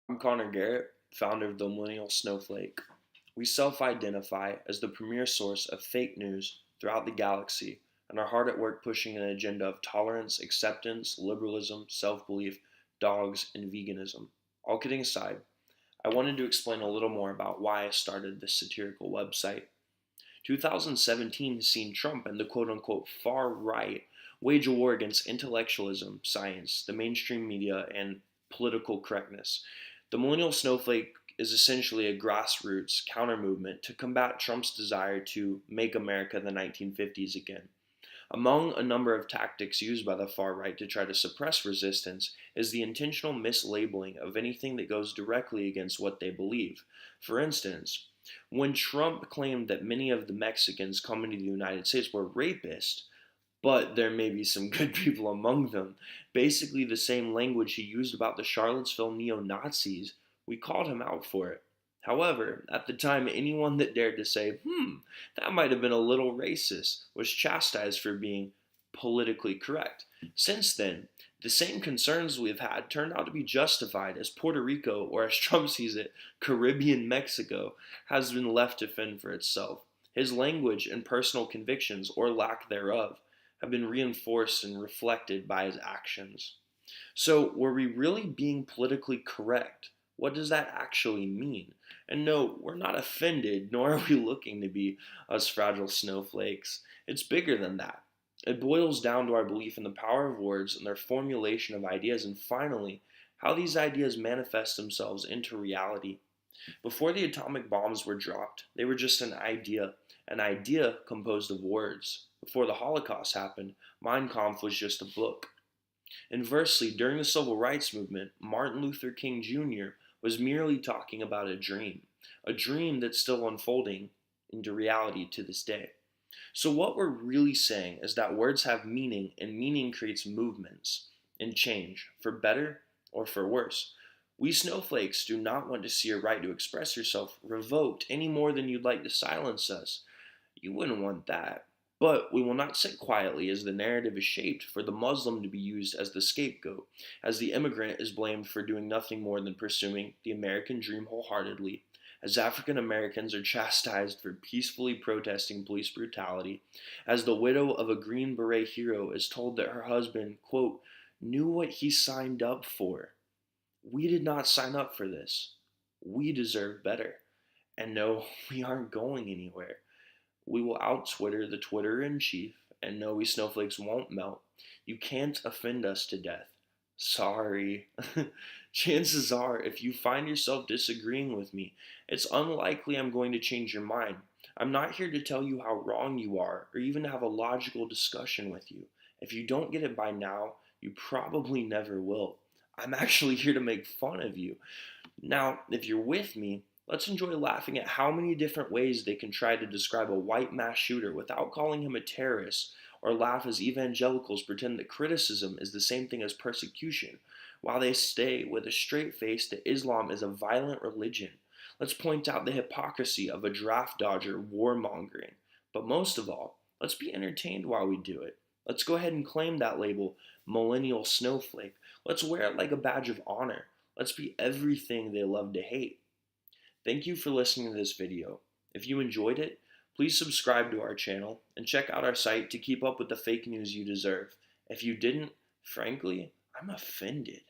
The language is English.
I'm Connor Garrett, founder of the Millennial Snowflake. We self-identify as the premier source of fake news throughout the galaxy and are hard at work pushing an agenda of tolerance, acceptance, liberalism, self-belief, dogs, and veganism. All kidding aside, I wanted to explain a little more about why I started this satirical website. 2017 has seen Trump and the quote-unquote far right wage a war against intellectualism, science, the mainstream media, and political correctness. The Millennial Snowflake is essentially a grassroots counter movement to combat Trump's desire to make America the 1950s again. Among a number of tactics used by the far right to try to suppress resistance is the intentional mislabeling of anything that goes directly against what they believe. For instance, when Trump claimed that many of the Mexicans coming to the United States were rapists, but there may be some good people among them, basically the same language he used about the Charlottesville neo Nazis, we called him out for it. However, at the time, anyone that dared to say, that might have been a little racist, was chastised for being politically correct. Since then, the same concerns we've had turned out to be justified as Puerto Rico, or as Trump sees it, Caribbean Mexico, has been left to fend for itself. His language and personal convictions, or lack thereof, have been reinforced and reflected by his actions. So, were we really being politically correct? What does that actually mean? And no, we're not offended, nor are we looking to be us fragile snowflakes. It's bigger than that. It boils down to our belief in the power of words and their formulation of ideas, and finally, how these ideas manifest themselves into reality. Before the atomic bombs were dropped, they were just an idea composed of words. Before the Holocaust happened, Mein Kampf was just a book. Inversely, during the Civil Rights Movement, Martin Luther King Jr. was merely talking about a dream that's still unfolding into reality to this day. So, what we're really saying is that words have meaning, and meaning creates movements and change, for better or for worse. We snowflakes do not want to see your right to express yourself revoked any more than you'd like to silence us. You wouldn't want that. But we will not sit quietly as the narrative is shaped for the Muslim to be used as the scapegoat, as the immigrant is blamed for doing nothing more than pursuing the American dream wholeheartedly, as African Americans are chastised for peacefully protesting police brutality, as the widow of a Green Beret hero is told that her husband, quote, knew what he signed up for. We did not sign up for this. We deserve better. And no, we aren't going anywhere. We will out-Twitter the Twitter-in-chief, and no, we snowflakes won't melt. You can't offend us to death. Sorry. Chances are, if you find yourself disagreeing with me, it's unlikely I'm going to change your mind. I'm not here to tell you how wrong you are, or even have a logical discussion with you. If you don't get it by now, you probably never will. I'm actually here to make fun of you. Now, if you're with me, let's enjoy laughing at how many different ways they can try to describe a white mass shooter without calling him a terrorist, or laugh as evangelicals pretend that criticism is the same thing as persecution, while they stay with a straight face that Islam is a violent religion. Let's point out the hypocrisy of a draft dodger warmongering. But most of all, let's be entertained while we do it. Let's go ahead and claim that label, Millennial Snowflake. Let's wear it like a badge of honor. Let's be everything they love to hate. Thank you for listening to this video. If you enjoyed it, please subscribe to our channel and check out our site to keep up with the fake news you deserve. If you didn't, frankly, I'm offended.